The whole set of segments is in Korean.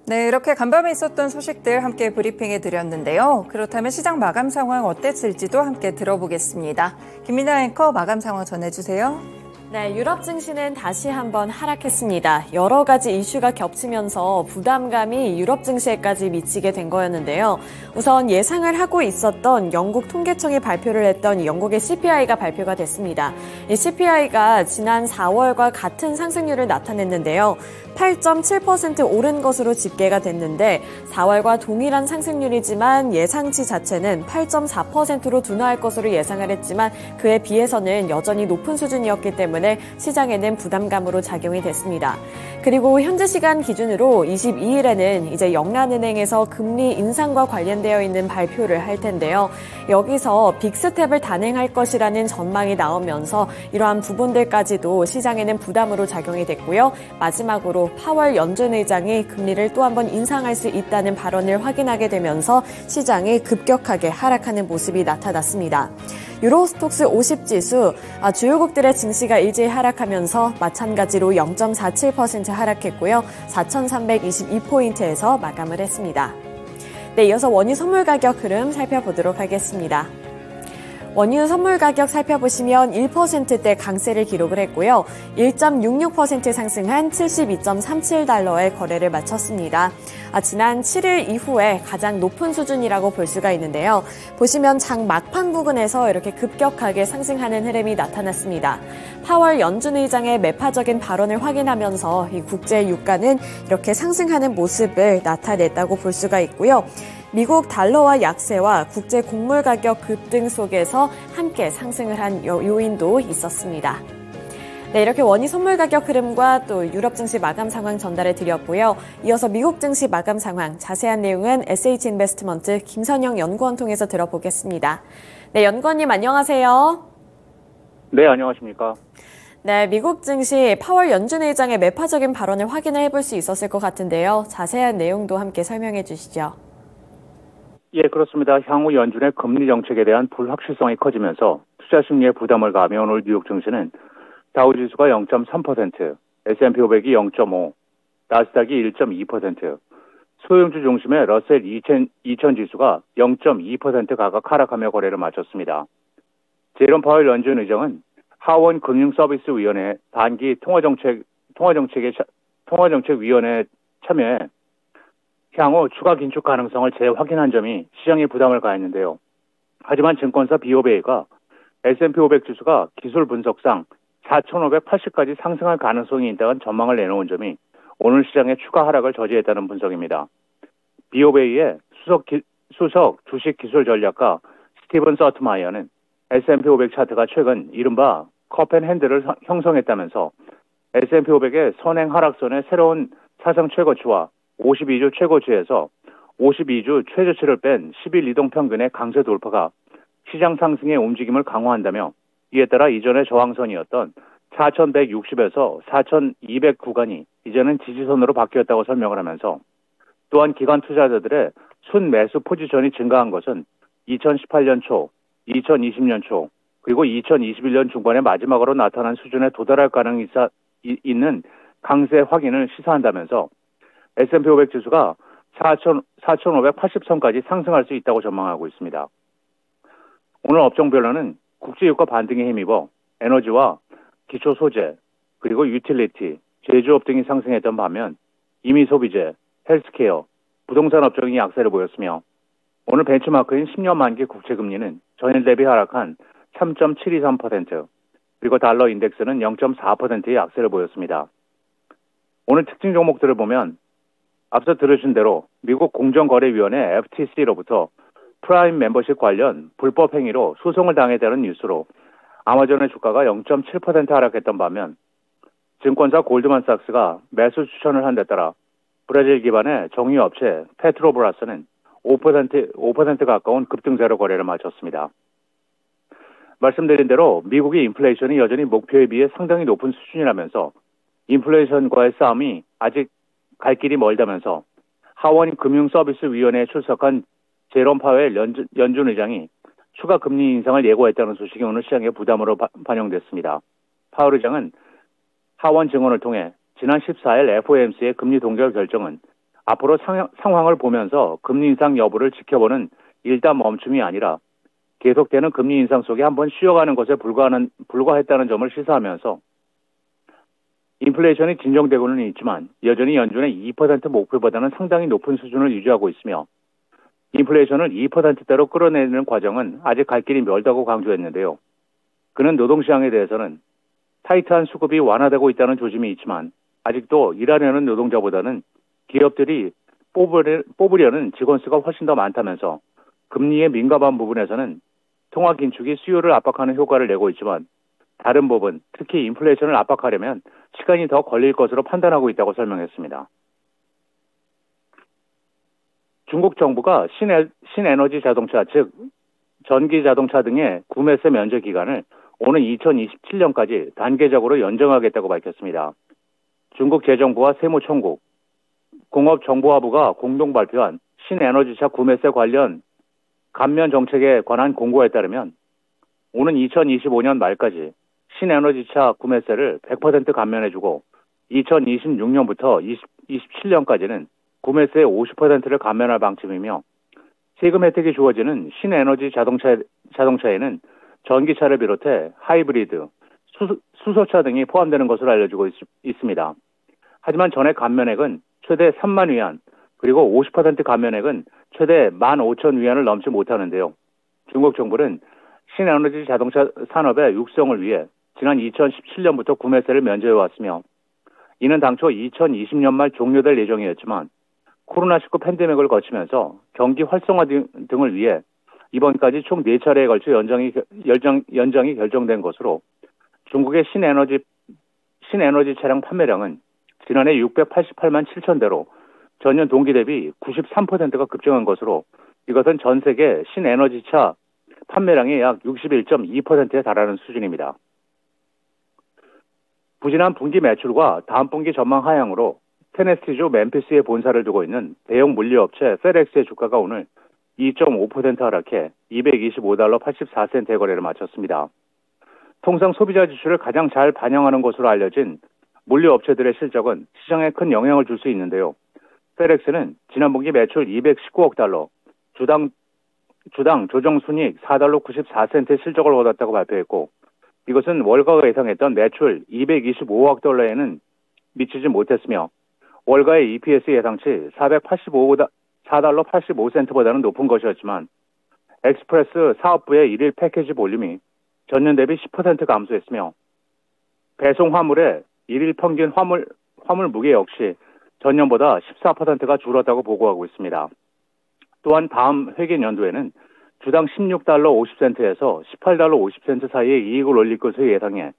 네, 이렇게 간밤에 있었던 소식들 함께 브리핑해 드렸는데요. 그렇다면 시장 마감 상황 어땠을지도 함께 들어보겠습니다. 김민아 앵커 마감 상황 전해주세요. 네, 유럽 증시는 다시 한번 하락했습니다. 여러 가지 이슈가 겹치면서 부담감이 유럽 증시에까지 미치게 된 거였는데요. 우선 예상을 하고 있었던 영국 통계청이 발표를 했던 영국의 CPI가 발표가 됐습니다. 이 CPI가 지난 4월과 같은 상승률을 나타냈는데요. 8.7% 오른 것으로 집계가 됐는데 4월과 동일한 상승률이지만 예상치 자체는 8.4%로 둔화할 것으로 예상을 했지만 그에 비해서는 여전히 높은 수준이었기 때문에 시장에는 부담감으로 작용이 됐습니다. 그리고 현재 시간 기준으로 22일에는 이제 영란은행에서 금리 인상과 관련되어 있는 발표를 할 텐데요. 여기서 빅스텝을 단행할 것이라는 전망이 나오면서 이러한 부분들까지도 시장에는 부담으로 작용이 됐고요. 마지막으로 파월 연준 의장이 금리를 또 한 번 인상할 수 있다는 발언을 확인하게 되면서 시장이 급격하게 하락하는 모습이 나타났습니다. 유로스톡스 50 지수, 주요국들의 증시가 일제히 하락하면서 마찬가지로 0.47% 하락했고요. 4,322포인트에서 마감을 했습니다. 네, 이어서 원유 선물 가격 흐름 살펴보도록 하겠습니다. 원유 선물 가격 살펴보시면 1%대 강세를 기록을 했고요. 1.66% 상승한 72.37달러에 거래를 마쳤습니다. 지난 7일 이후에 가장 높은 수준이라고 볼 수가 있는데요. 보시면 장 막판 부근에서 이렇게 급격하게 상승하는 흐름이 나타났습니다. 파월 연준 의장의 매파적인 발언을 확인하면서 이 국제 유가는 이렇게 상승하는 모습을 나타냈다고 볼 수가 있고요. 미국 달러와 약세와 국제 곡물 가격 급등 속에서 함께 상승을 한 요인도 있었습니다. 네, 이렇게 원유 선물 가격 흐름과 또 유럽 증시 마감 상황 전달해 드렸고요. 이어서 미국 증시 마감 상황 자세한 내용은 SH인베스트먼트 김선영 연구원 통해서 들어보겠습니다. 네, 연구원님 안녕하세요. 네, 안녕하십니까. 네, 미국 증시 파월 연준 의장의 매파적인 발언을 확인을 해볼 수 있었을 것 같은데요. 자세한 내용도 함께 설명해 주시죠. 예, 그렇습니다. 향후 연준의 금리 정책에 대한 불확실성이 커지면서 투자 심리에 부담을 가하며 오늘 뉴욕 증시는 다우지수가 0.3%, S&P 500이 0.5%, 나스닥이 1.2%, 소형주 중심의 러셀 2000 지수가 0.2% 각각 하락하며 거래를 마쳤습니다. 제롬 파월 연준 의장은 하원 금융서비스위원회 단기 통화정책위원회 참여에 향후 추가 긴축 가능성을 재확인한 점이 시장에 부담을 가했는데요. 하지만 증권사 BofA가 S&P 500 지수가 기술 분석상 4,580까지 상승할 가능성이 있다는 전망을 내놓은 점이 오늘 시장의 추가 하락을 저지했다는 분석입니다. BofA의 수석 주식 기술 전략가 스티븐 서트마이어는 S&P 500 차트가 최근 이른바 컵 앤 핸들을 형성했다면서 S&P 500의 선행 하락선의 새로운 사상 최고치와 52주 최고치에서 52주 최저치를 뺀 10일 이동평균의 강세 돌파가 시장 상승의 움직임을 강화한다며 이에 따라 이전의 저항선이었던 4,160에서 4,200 구간이 이제는 지지선으로 바뀌었다고 설명을 하면서 또한 기관 투자자들의 순매수 포지션이 증가한 것은 2018년 초, 2020년 초, 그리고 2021년 중반에 마지막으로 나타난 수준에 도달할 가능성이 있는 강세 확인을 시사한다면서 S&P 500 지수가 4,580선까지 상승할 수 있다고 전망하고 있습니다. 오늘 업종별로는 국제유가 반등에 힘입어 에너지와 기초소재, 그리고 유틸리티, 제조업 등이 상승했던 반면 임의소비재, 헬스케어, 부동산 업종이 약세를 보였으며 오늘 벤치마크인 10년 만기 국채금리는 전일 대비 하락한 3.723%, 그리고 달러 인덱스는 0.4%의 약세를 보였습니다. 오늘 특징 종목들을 보면 앞서 들으신 대로 미국 공정거래위원회 FTC로부터 프라임 멤버십 관련 불법 행위로 소송을 당했다는 뉴스로 아마존의 주가가 0.7% 하락했던 반면 증권사 골드만삭스가 매수 추천을 한 데 따라 브라질 기반의 정유업체 페트로브라스는 5% 가까운 급등세로 거래를 마쳤습니다. 말씀드린 대로 미국의 인플레이션이 여전히 목표에 비해 상당히 높은 수준이라면서 인플레이션과의 싸움이 아직 갈 길이 멀다면서 하원 금융서비스위원회에 출석한 제롬 파웰 연준 의장이 추가 금리 인상을 예고했다는 소식이 오늘 시장의 부담으로 반영됐습니다. 파월 의장은 하원 증언을 통해 지난 14일 FOMC의 금리 동결 결정은 앞으로 상황을 보면서 금리 인상 여부를 지켜보는 일단 멈춤이 아니라 계속되는 금리 인상 속에 한번 쉬어가는 것에 불과했다는 점을 시사하면서 인플레이션이 진정되고는 있지만 여전히 연준의 2% 목표보다는 상당히 높은 수준을 유지하고 있으며 인플레이션을 2%대로 끌어내는 과정은 아직 갈 길이 멀다고 강조했는데요. 그는 노동시장에 대해서는 타이트한 수급이 완화되고 있다는 조짐이 있지만 아직도 일하려는 노동자보다는 기업들이 뽑으려는 직원 수가 훨씬 더 많다면서 금리에 민감한 부분에서는 통화 긴축이 수요를 압박하는 효과를 내고 있지만 다른 부분, 특히 인플레이션을 압박하려면 시간이 더 걸릴 것으로 판단하고 있다고 설명했습니다. 중국 정부가 신에너지 자동차, 즉 전기 자동차 등의 구매세 면제 기간을 오는 2027년까지 단계적으로 연장하겠다고 밝혔습니다. 중국 재정부와 세무총국, 공업정보화부가 공동 발표한 신에너지차 구매세 관련 감면 정책에 관한 공고에 따르면 오는 2025년 말까지 신에너지차 구매세를 100% 감면해주고 2026년부터 27년까지는 구매세의 50%를 감면할 방침이며 세금 혜택이 주어지는 신에너지 자동차에는 전기차를 비롯해 하이브리드, 수소차 등이 포함되는 것으로 알려지고 있습니다. 하지만 전액 감면액은 최대 3만 위안, 그리고 50% 감면액은 최대 15,000위안을 넘지 못하는데요. 중국 정부는 신에너지 자동차 산업의 육성을 위해 지난 2017년부터 구매세를 면제해왔으며 이는 당초 2020년 말 종료될 예정이었지만 코로나19 팬데믹을 거치면서 경기 활성화 등을 위해 이번까지 총 4차례에 걸쳐 연장이 결정된 것으로 중국의 신에너지 차량 판매량은 지난해 688만 7천 대로 전년 동기 대비 93%가 급증한 것으로 이것은 전 세계 신에너지차 판매량의 약 61.2%에 달하는 수준입니다. 부진한 분기 매출과 다음 분기 전망 하향으로 테네시주 멤피스에 본사를 두고 있는 대형 물류업체 페덱스의 주가가 오늘 2.5% 하락해 $225 84센트의 거래를 마쳤습니다. 통상 소비자 지출을 가장 잘 반영하는 것으로 알려진 물류업체들의 실적은 시장에 큰 영향을 줄 수 있는데요. 페덱스는 지난 분기 매출 $219억, 주당 조정순이익 $4 94센트의 실적을 얻었다고 발표했고 이것은 월가가 예상했던 매출 $225억에는 미치지 못했으며 월가의 EPS 예상치 $4 85센트보다는 높은 것이었지만 엑스프레스 사업부의 일일 패키지 볼륨이 전년 대비 10% 감소했으며 배송 화물의 일일 평균 화물 무게 역시 전년보다 14%가 줄었다고 보고하고 있습니다. 또한 다음 회계연도에는 주당 $16 50센트에서 $18 50센트 사이의 이익을 올릴 것으로 예상해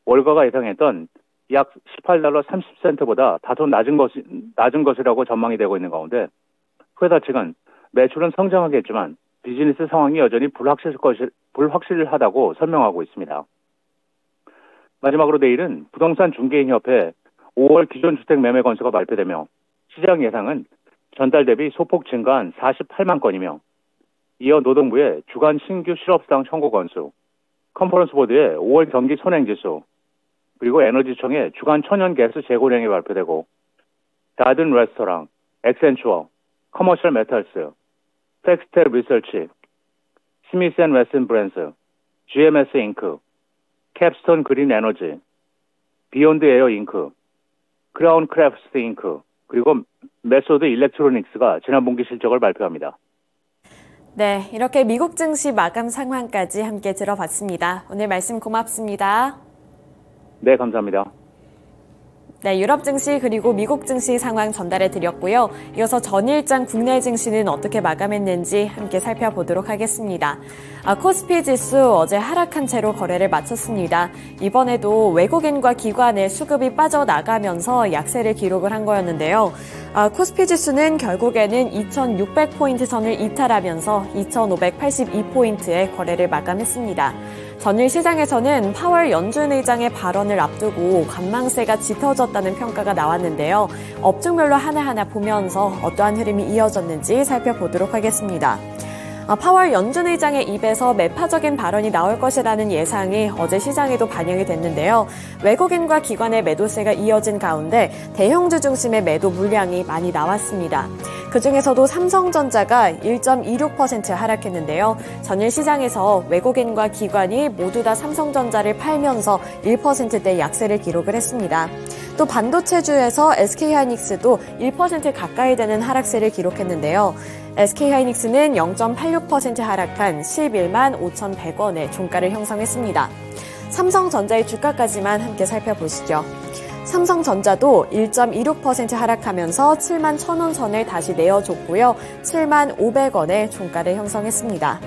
월가가 예상했던 약 $18 30센트보다 다소 낮은 것이라고 전망이 되고 있는 가운데 회사 측은 매출은 성장하겠지만 비즈니스 상황이 여전히 불확실하다고 설명하고 있습니다. 마지막으로 내일은 부동산 중개인협회 5월 기존 주택 매매 건수가 발표되며 시장 예상은 전달 대비 소폭 증가한 48만 건이며 이어 노동부의 주간 신규 실업수당 청구 건수, 컨퍼런스 보드의 5월 경기 선행지수, 그리고 에너지청의 주간 천연 가스 재고량이 발표되고 가든 레스토랑, 엑센추어, 커머셜 메탈스, 팩스텔 리서치, 스미스 앤 웨슨 브랜스, GMS 잉크, 캡스톤 그린 에너지, 비욘드 에어 잉크, 크라운 크래프트 잉크, 그리고 메소드 일렉트로닉스가 지난 분기 실적을 발표합니다. 네, 이렇게 미국 증시 마감 상황까지 함께 들어봤습니다. 오늘 말씀 고맙습니다. 네, 감사합니다. 네, 유럽 증시 그리고 미국 증시 상황 전달해 드렸고요. 이어서 전일장 국내 증시는 어떻게 마감했는지 함께 살펴보도록 하겠습니다. 코스피 지수 어제 하락한 채로 거래를 마쳤습니다. 이번에도 외국인과 기관의 수급이 빠져나가면서 약세를 기록을 한 거였는데요. 코스피 지수는 결국에는 2600포인트 선을 이탈하면서 2582포인트의 거래를 마감했습니다. 전일 시장에서는 파월 연준 의장의 발언을 앞두고 관망세가 짙어졌다는 평가가 나왔는데요. 업종별로 하나하나 보면서 어떠한 흐름이 이어졌는지 살펴보도록 하겠습니다. 파월 연준 의장의 입에서 매파적인 발언이 나올 것이라는 예상이 어제 시장에도 반영이 됐는데요. 외국인과 기관의 매도세가 이어진 가운데 대형주 중심의 매도 물량이 많이 나왔습니다. 그중에서도 삼성전자가 1.26% 하락했는데요. 전일 시장에서 외국인과 기관이 모두 다 삼성전자를 팔면서 1%대 약세를 기록을 했습니다. 또 반도체주에서 SK하이닉스도 1% 가까이 되는 하락세를 기록했는데요. SK하이닉스는 0.86% 하락한 11만 5,100원의 종가를 형성했습니다. 삼성전자의 주가까지만 함께 살펴보시죠. 삼성전자도 1.26% 하락하면서 7만 1,000원 선을 다시 내어줬고요. 7만 500원의 종가를 형성했습니다.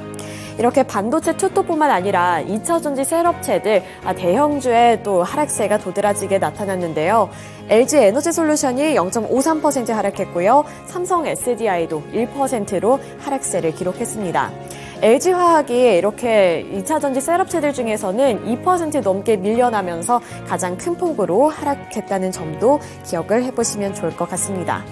이렇게 반도체 투톱뿐만 아니라 2차 전지 셀업체들 대형주의 또 하락세가 도드라지게 나타났는데요. LG 에너지솔루션이 0.53% 하락했고요. 삼성 SDI도 1%로 하락세를 기록했습니다. LG화학이 이렇게 2차 전지 셀업체들 중에서는 2% 넘게 밀려나면서 가장 큰 폭으로 하락했다는 점도 기억을 해보시면 좋을 것 같습니다.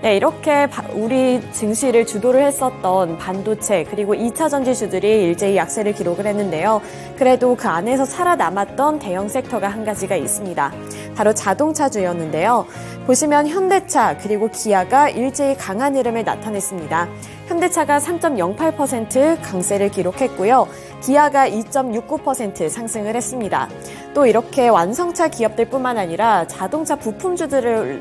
네, 이렇게 우리 증시를 주도를 했었던 반도체 그리고 2차 전지주들이 일제히 약세를 기록을 했는데요. 그래도 그 안에서 살아남았던 대형 섹터가 한 가지가 있습니다. 바로 자동차주였는데요. 보시면 현대차 그리고 기아가 일제히 강한 흐름을 나타냈습니다. 현대차가 3.08% 강세를 기록했고요. 기아가 2.69% 상승을 했습니다. 또 이렇게 완성차 기업들뿐만 아니라 자동차 부품주들도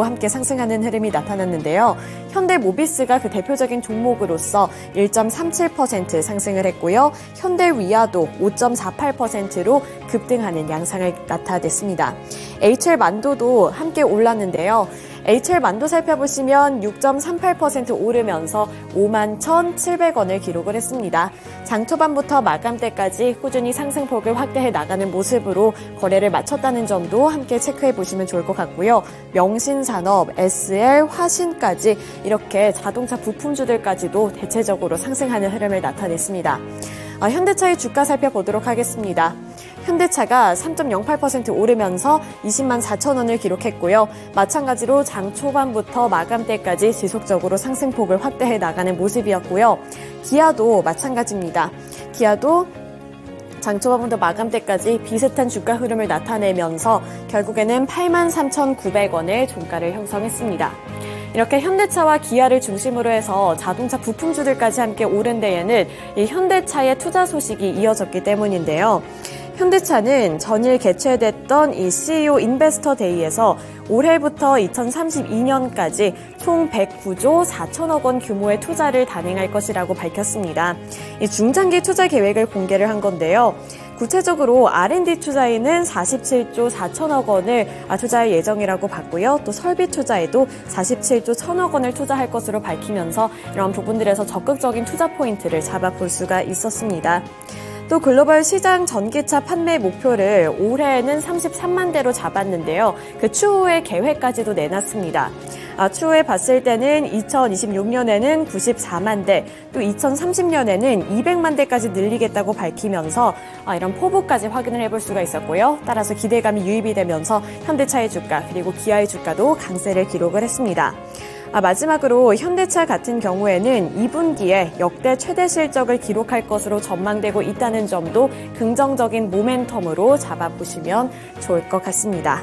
함께 상승하는 흐름이 나타났는데요. 현대모비스가 그 대표적인 종목으로서 1.37% 상승을 했고요. 현대위아도 5.48%로 급등하는 양상을 나타냈습니다. HL만도도 함께 올랐는데요. HL만도 살펴보시면 6.38% 오르면서 51,700원을 기록을 했습니다. 장 초반부터 마감때까지 꾸준히 상승폭을 확대해 나가는 모습으로 거래를 마쳤다는 점도 함께 체크해 보시면 좋을 것 같고요. 명신산업, SL, 화신까지 이렇게 자동차 부품주들까지도 대체적으로 상승하는 흐름을 나타냈습니다. 현대차의 주가 살펴보도록 하겠습니다. 현대차가 3.08% 오르면서 20만 4천 원을 기록했고요. 마찬가지로 장 초반부터 마감때까지 지속적으로 상승폭을 확대해 나가는 모습이었고요. 기아도 마찬가지입니다. 기아도 장 초반부터 마감때까지 비슷한 주가 흐름을 나타내면서 결국에는 8만 3,900원의 종가를 형성했습니다. 이렇게 현대차와 기아를 중심으로 해서 자동차 부품주들까지 함께 오른 데에는 이 현대차의 투자 소식이 이어졌기 때문인데요. 현대차는 전일 개최됐던 이 CEO 인베스터 데이에서 올해부터 2032년까지 총 109조 4천억 원 규모의 투자를 단행할 것이라고 밝혔습니다. 이 중장기 투자 계획을 공개를 한 건데요. 구체적으로 R&D 투자에는 47조 4천억 원을 투자할 예정이라고 봤고요. 또 설비 투자에도 47조 1천억 원을 투자할 것으로 밝히면서 이런 부분들에서 적극적인 투자 포인트를 잡아볼 수가 있었습니다. 또 글로벌 시장 전기차 판매 목표를 올해는 33만 대로 잡았는데요. 그 추후의 계획까지도 내놨습니다. 추후에 봤을 때는 2026년에는 94만 대, 또 2030년에는 200만 대까지 늘리겠다고 밝히면서 이런 포부까지 확인을 해볼 수가 있었고요. 따라서 기대감이 유입이 되면서 현대차의 주가 그리고 기아의 주가도 강세를 기록을 했습니다. 마지막으로 현대차 같은 경우에는 2분기에 역대 최대 실적을 기록할 것으로 전망되고 있다는 점도 긍정적인 모멘텀으로 잡아보시면 좋을 것 같습니다.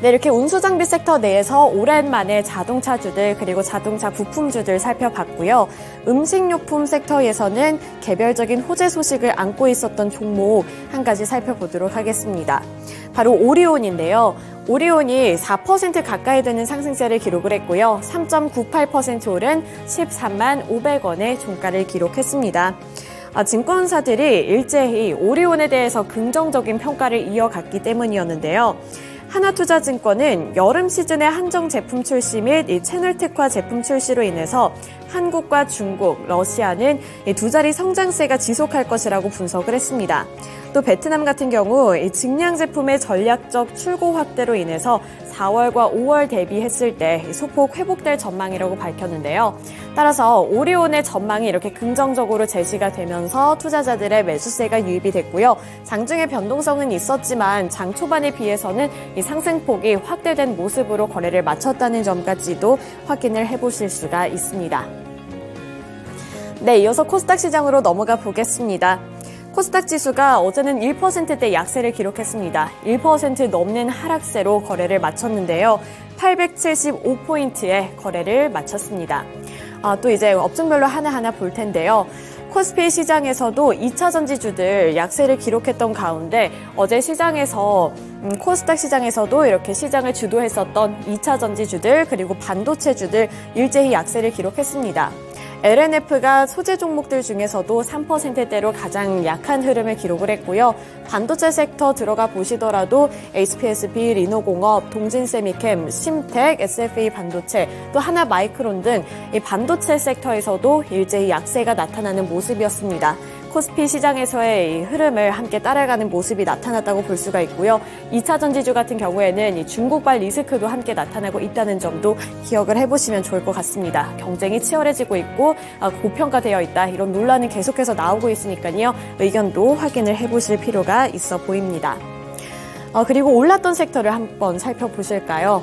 네, 이렇게 운수장비 섹터 내에서 오랜만에 자동차주들 그리고 자동차 부품주들 살펴봤고요. 음식료품 섹터에서는 개별적인 호재 소식을 안고 있었던 종목 한 가지 살펴보도록 하겠습니다. 바로 오리온인데요. 오리온이 4% 가까이 되는 상승세를 기록을 했고요. 3.98% 오른 13만 500원의 종가를 기록했습니다. 증권사들이 일제히 오리온에 대해서 긍정적인 평가를 이어갔기 때문이었는데요. 하나투자증권은 여름 시즌의 한정 제품 출시 및 이 채널 특화 제품 출시로 인해서 한국과 중국, 러시아는 이 두 자리 성장세가 지속할 것이라고 분석을 했습니다. 또 베트남 같은 경우 이 증량 제품의 전략적 출고 확대로 인해서 4월과 5월 대비했을 때 소폭 회복될 전망이라고 밝혔는데요. 따라서 오리온의 전망이 이렇게 긍정적으로 제시가 되면서 투자자들의 매수세가 유입이 됐고요. 장중에 변동성은 있었지만 장 초반에 비해서는 이 상승폭이 확대된 모습으로 거래를 마쳤다는 점까지도 확인을 해보실 수가 있습니다. 네, 이어서 코스닥 시장으로 넘어가 보겠습니다. 코스닥 지수가 어제는 1%대 약세를 기록했습니다. 1% 넘는 하락세로 거래를 마쳤는데요. 875포인트의 거래를 마쳤습니다. 또 이제 업종별로 하나하나 볼 텐데요. 코스피 시장에서도 2차 전지주들 약세를 기록했던 가운데 어제 시장에서 코스닥 시장에서도 이렇게 시장을 주도했었던 2차 전지주들 그리고 반도체주들 일제히 약세를 기록했습니다. LNF가 소재 종목들 중에서도 3%대로 가장 약한 흐름을 기록을 했고요. 반도체 섹터 들어가 보시더라도 HPSB, 리노공업, 동진세미캠, 심텍, SFA 반도체, 또 하나마이크론 등 이 반도체 섹터에서도 일제히 약세가 나타나는 모습이었습니다. 코스피 시장에서의 이 흐름을 함께 따라가는 모습이 나타났다고 볼 수가 있고요. 2차 전지주 같은 경우에는 이 중국발 리스크도 함께 나타나고 있다는 점도 기억을 해보시면 좋을 것 같습니다. 경쟁이 치열해지고 있고 고평가되어 있다. 이런 논란이 계속해서 나오고 있으니까요. 의견도 확인을 해보실 필요가 있어 보입니다. 그리고 올랐던 섹터를 한번 살펴보실까요?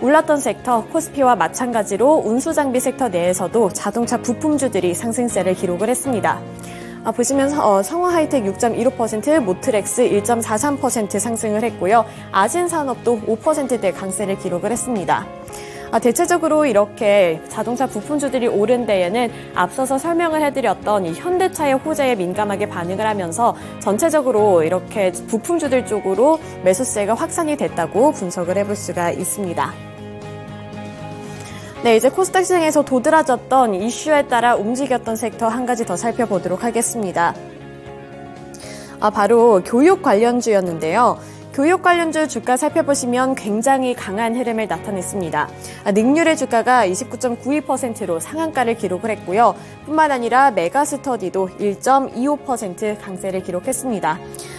올랐던 섹터 코스피와 마찬가지로 운수장비 섹터 내에서도 자동차 부품주들이 상승세를 기록을 했습니다. 보시면 성화하이텍 6.15%, 모트렉스 1.43% 상승을 했고요. 아진산업도 5%대 강세를 기록을 했습니다. 대체적으로 이렇게 자동차 부품주들이 오른 데에는 앞서서 설명을 해드렸던 이 현대차의 호재에 민감하게 반응을 하면서 전체적으로 이렇게 부품주들 쪽으로 매수세가 확산이 됐다고 분석을 해볼 수가 있습니다. 네, 이제 코스닥 시장에서 도드라졌던 이슈에 따라 움직였던 섹터 한 가지 더 살펴보도록 하겠습니다. 바로 교육 관련주였는데요. 교육 관련주 주가 살펴보시면 굉장히 강한 흐름을 나타냈습니다. 능률의 주가가 29.92%로 상한가를 기록을 했고요. 뿐만 아니라 메가스터디도 1.25% 강세를 기록했습니다.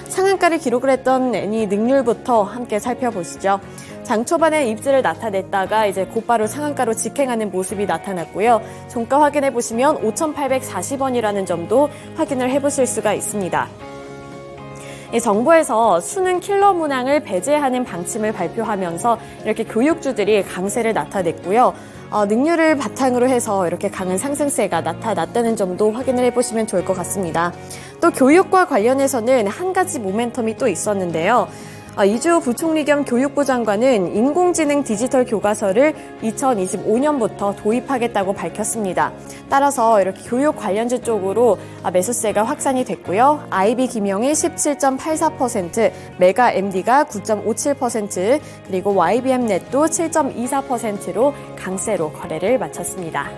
상한가를 기록을 했던 이 능률부터 함께 살펴보시죠. 장 초반에 입지를 나타냈다가 이제 곧바로 상한가로 직행하는 모습이 나타났고요. 종가 확인해 보시면 5,840원이라는 점도 확인을 해보실 수가 있습니다. 정부에서 수능 킬러 문항을 배제하는 방침을 발표하면서 이렇게 교육주들이 강세를 나타냈고요. 능률을 바탕으로 해서 이렇게 강한 상승세가 나타났다는 점도 확인을 해보시면 좋을 것 같습니다. 또 교육과 관련해서는 한 가지 모멘텀이 또 있었는데요. 이주호 부총리 겸 교육부 장관은 인공지능 디지털 교과서를 2025년부터 도입하겠다고 밝혔습니다. 따라서 이렇게 교육 관련주 쪽으로 매수세가 확산이 됐고요. IB 김영이 17.84%, 메가 MD가 9.57%, 그리고 YBM 넷도 7.24%로 강세로 거래를 마쳤습니다.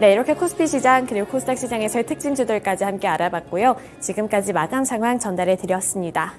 네, 이렇게 코스피 시장 그리고 코스닥 시장에서의 특징주들까지 함께 알아봤고요. 지금까지 마감 상황 전달해 드렸습니다.